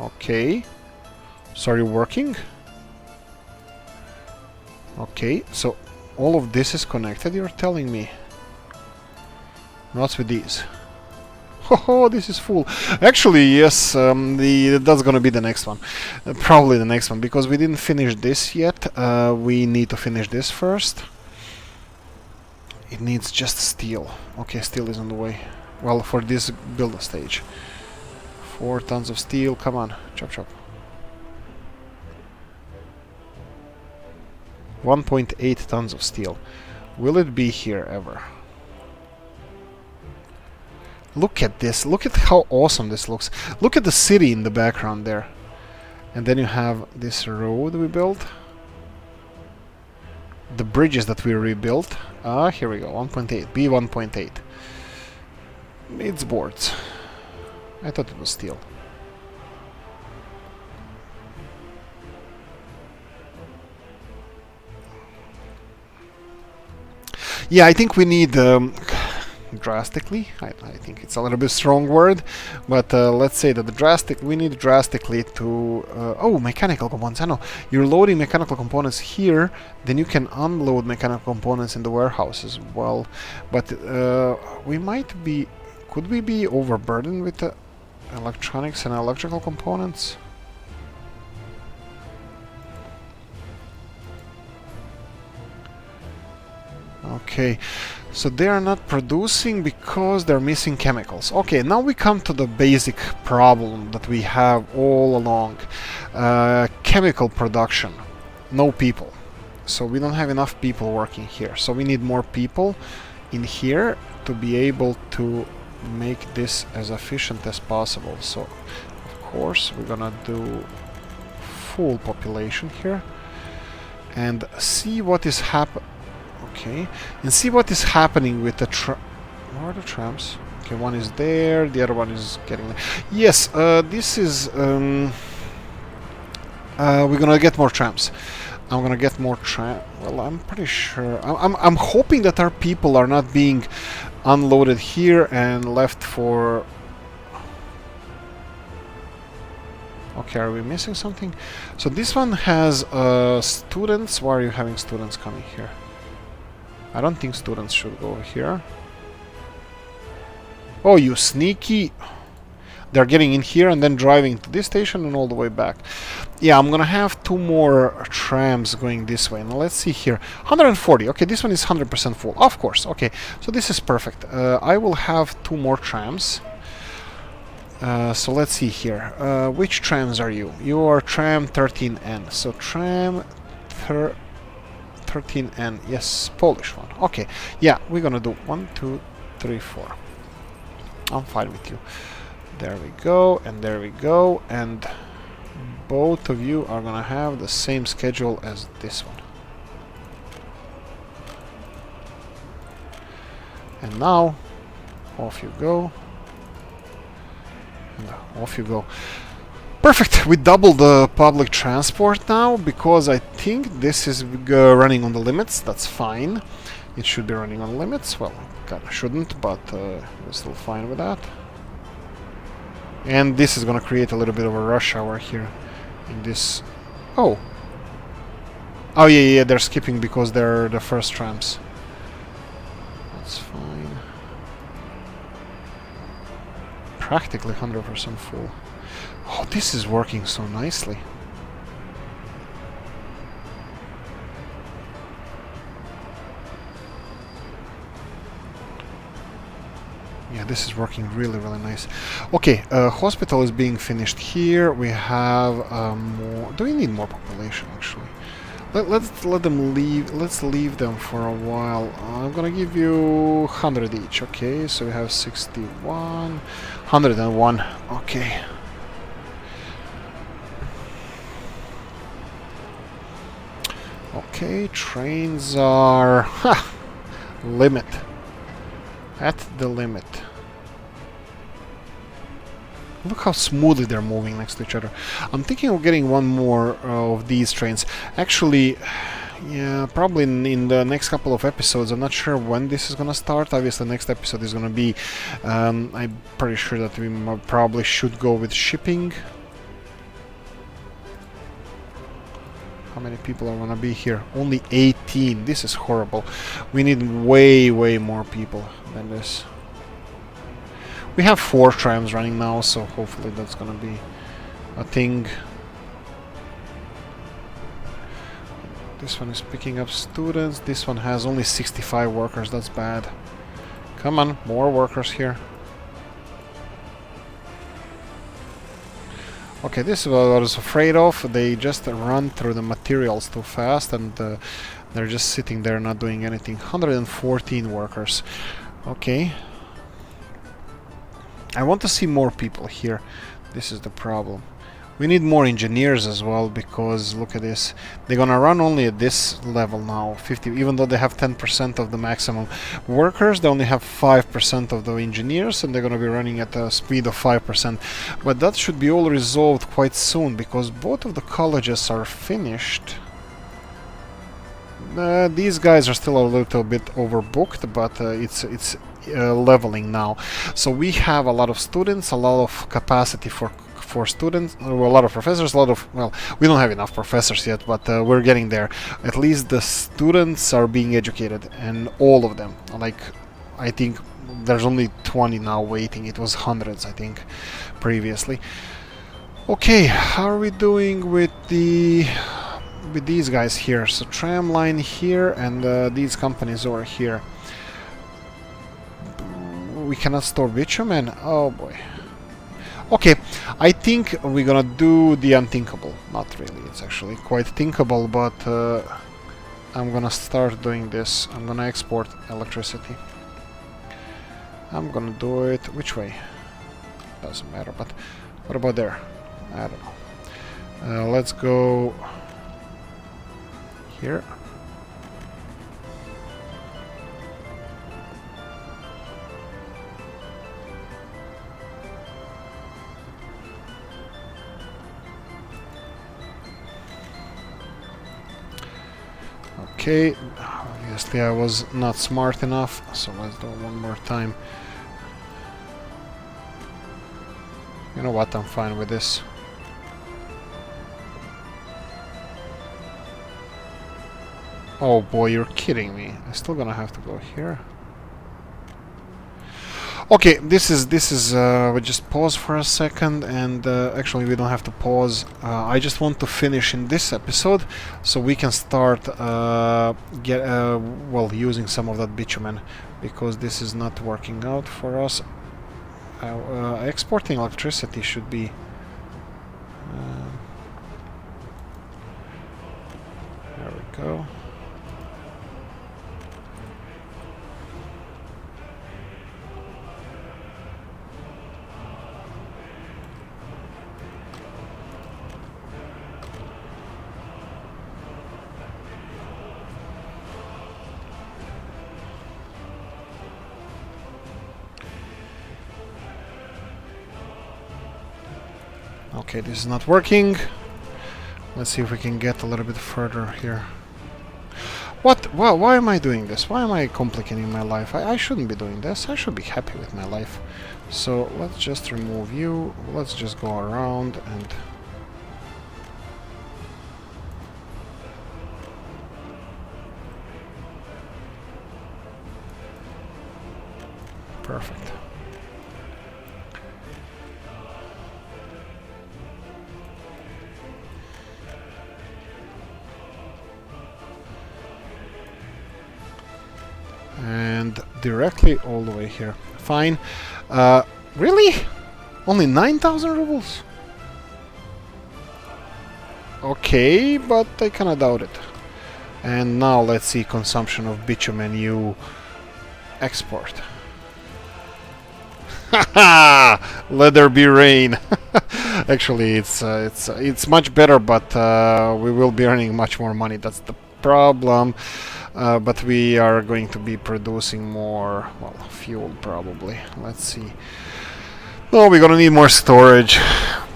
Okay. So are you working? Okay, so all of this is connected, you're telling me? What's with these? Oh, this is full. Actually, yes, that's gonna be the next one. Probably the next one, because we didn't finish this yet. We need to finish this first. It needs just steel. Okay, steel is on the way. Well, for this build stage. 4 tons of steel, come on, chop chop. 1.8 tons of steel. Will it be here ever? Look at this. Look at how awesome this looks. Look at the city in the background there. And then you have this road we built. The bridges that we rebuilt. Here we go. 1.8. B1.8. It's boards. I thought it was steel. Yeah, I think we need drastically. I think it's a little bit strong word, but let's say that we need drastically to. Oh, mechanical components. I know you're loading mechanical components here, then you can unload mechanical components in the warehouse as well. But we might be. Could we be overburdened with the electronics and electrical components? Okay, so they are not producing because they're missing chemicals. Okay, now we come to the basic problem that we have all along. Chemical production. No people. So we don't have enough people working here. So we need more people in here to be able to make this as efficient as possible. So, of course, we're gonna do full population here and see what is happening. Okay, and see what is happening with the where are the trams? Okay, one is there, the other one is getting there. Yes, this is we're gonna get more trams. I'm gonna get more well, I'm pretty sure. I'm hoping that our people are not being unloaded here and left for. Okay, are we missing something? So this one has students. Why are you having students coming here? I don't think students should go here. Oh, you sneaky! They're getting in here and then driving to this station and all the way back. Yeah, I'm gonna have 2 more trams going this way. Now let's see here. 140. Okay, this one is 100% full. Of course. Okay, so this is perfect. I will have 2 more trams. So let's see here. Which trams are you? You are tram 13N. So tram 13N. Yes, Polish one. Okay. Yeah, we're gonna do 1, 2, 3, 4. I'm fine with you. There we go, and there we go, and both of you are gonna have the same schedule as this one. And now, off you go. And off you go. Perfect! We doubled the public transport now, because I think this is running on the limits. That's fine. It should be running on limits. Well, kinda shouldn't, but we're still fine with that. And this is gonna create a little bit of a rush hour here in this. Oh, yeah, they're skipping because they're the first trams. That's fine. Practically 100% full. Oh, this is working so nicely. Yeah, this is working really, really nice. Okay, hospital is being finished here. We have more. Do we need more population actually? Let's let them leave. Let's leave them for a while. I'm gonna give you 100 each. Okay, so we have 61, 101. Okay. Okay, trains are limit. At the limit. Look how smoothly they're moving next to each other. I'm thinking of getting 1 more of these trains. Actually, yeah, probably in the next couple of episodes. I'm not sure when this is gonna start. Obviously, the next episode is gonna be... I'm pretty sure that we probably should go with shipping. How many people are gonna be here? Only 18. This is horrible. We need way, way more people than this. We have 4 trams running now, so hopefully that's gonna be a thing. This one is picking up students. This one has only 65 workers. That's bad. Come on, more workers here. Okay, this is what I was afraid of. They just run through the materials too fast, and they're just sitting there not doing anything. 114 workers. Okay. I want to see more people here. This is the problem. We need more engineers as well, because look at this. They're gonna run only at this level now, 50, even though they have 10% of the maximum workers, they only have 5% of the engineers, and they're gonna be running at a speed of 5%. But that should be all resolved quite soon, because both of the colleges are finished. These guys are still a little bit overbooked, but it's leveling now. So we have a lot of students, a lot of capacity for students, a lot of professors, a lot of, well, we don't have enough professors yet, but we're getting there. At least the students are being educated, and all of them. Like, I think there's only 20 now waiting. It was hundreds, I think, previously. Okay, how are we doing with these guys here? So tram line here, and these companies over here. We cannot store bitumen. Oh boy. Okay, I think we're gonna do the unthinkable. Not really, it's actually quite thinkable, but I'm gonna start doing this. I'm gonna export electricity. I'm gonna do it... which way? Doesn't matter, but what about there? I don't know. Let's go here. Okay, obviously I was not smart enough, so let's do it one more time. You know what, I'm fine with this. Oh boy, you're kidding me. I'm still gonna have to go here. Okay, this is we just pause for a second, and actually we don't have to pause. I just want to finish in this episode so we can start well, using some of that bitumen, because this is not working out for us. Exporting electricity should be there we go. Okay, this is not working. Let's see if we can get a little bit further here. What? Well, why am I doing this? Why am I complicating my life? I shouldn't be doing this. I should be happy with my life. So let's just remove you. Let's just go around and... Perfect. And directly all the way here. Fine. Really? Only 9,000 rubles? Okay, but I kinda doubt it. And now let's see consumption of bitumen you export. Haha! Let there be rain. Actually, it's much better, but we will be earning much more money. That's the problem. But we are going to be producing more, well, fuel probably. Let's see. No, we're gonna need more storage.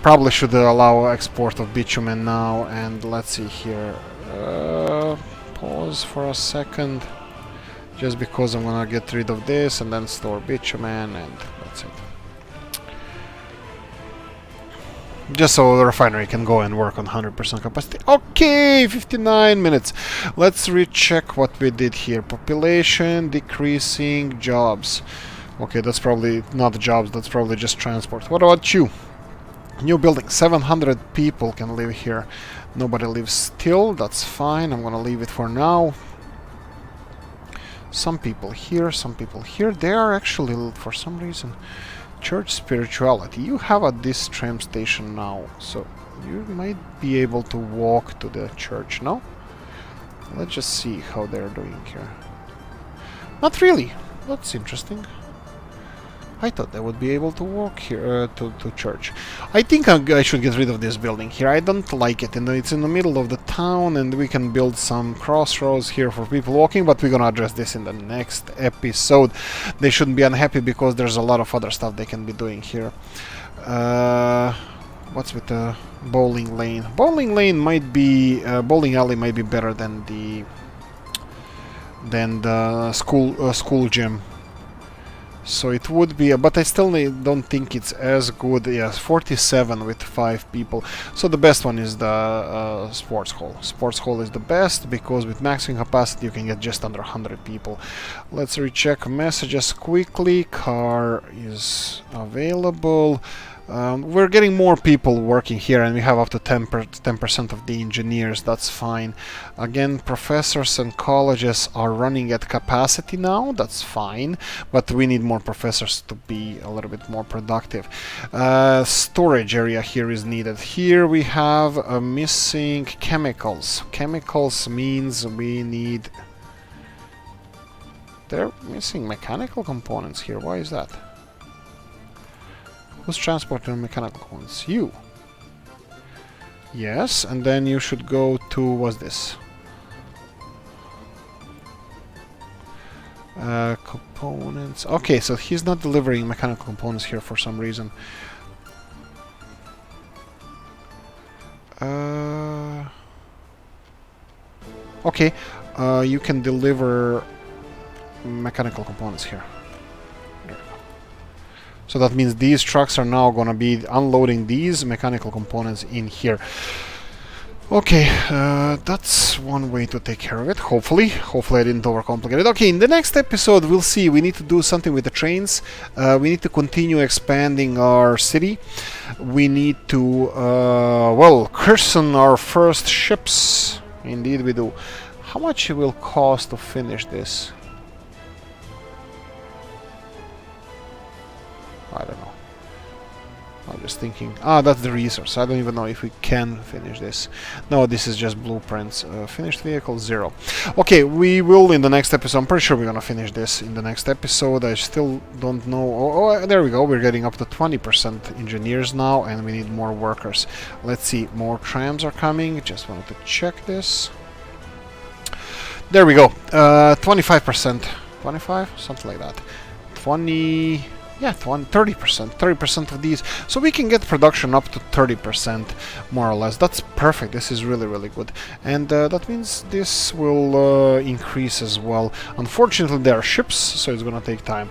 Probably should allow export of bitumen now. And let's see here. Pause for a second. Just because I'm gonna get rid of this and then store bitumen, and that's it. Just so the refinery can go and work on 100% capacity. Okay, 59 minutes. Let's recheck what we did here. Population decreasing, jobs. Okay, that's probably not jobs, that's probably just transport. What about you? New building, 700 people can live here. Nobody lives still, that's fine. I'm gonna leave it for now. Some people here, some people here. They are actually, for some reason, Church spirituality. You have at this tram station now, so you might be able to walk to the church, no? Let's just see how they're doing here. Not really. That's interesting. I thought they would be able to walk here to church. I think I should get rid of this building here. I don't like it, and it's in the middle of the town, and we can build some crossroads here for people walking, but we're gonna address this in the next episode. They shouldn't be unhappy because there's a lot of other stuff they can be doing here. What's with the bowling lane? Bowling lane might be bowling alley might be better than the school gym. So it would be, but I still don't think it's as good. Yes, 47 with 5 people. So the best one is the sports hall. Sports hall is the best because with maximum capacity you can get just under 100 people. Let's recheck messages quickly. Car is available. We're getting more people working here, and we have up to 10% of the engineers. That's fine. Again, professors and colleges are running at capacity now. That's fine, but we need more professors to be a little bit more productive. Storage area here is needed. Here we have missing chemicals. Chemicals means we need... They're missing mechanical components here. Why is that? Who's transporting mechanical components? You. Yes, and then you should go to... what's this? Components. Okay, so he's not delivering mechanical components here for some reason. Okay, you can deliver mechanical components here. So that means these trucks are now gonna be unloading these mechanical components in here. Okay, that's one way to take care of it, hopefully. Hopefully I didn't overcomplicate it. Okay, in the next episode we'll see. We need to do something with the trains. We need to continue expanding our city. We need to, well, christen our first ships. Indeed we do. How much it will cost to finish this? I don't know. I'm just thinking. Ah, that's the resource. I don't even know if we can finish this. No, this is just blueprints. Finished vehicle 0. Okay, we will in the next episode. I'm pretty sure we're gonna finish this in the next episode. I still don't know. Oh, there we go. We're getting up to 20% engineers now, and we need more workers. Let's see. More trams are coming. Just wanted to check this. There we go. 25%. 25? Something like that. 20... Yeah, 30%. 30% of these. So we can get production up to 30%, more or less. That's perfect. This is really, really good. And that means this will increase as well. Unfortunately, there are ships, so it's gonna take time.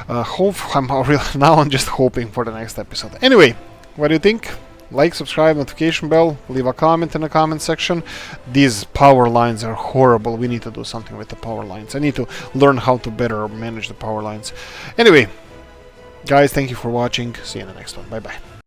Now I'm just hoping for the next episode. Anyway, what do you think? Like, subscribe, notification bell, leave a comment in the comment section. These power lines are horrible. We need to do something with the power lines. I need to learn how to better manage the power lines. Anyway, guys, thank you for watching. See you in the next one. Bye bye.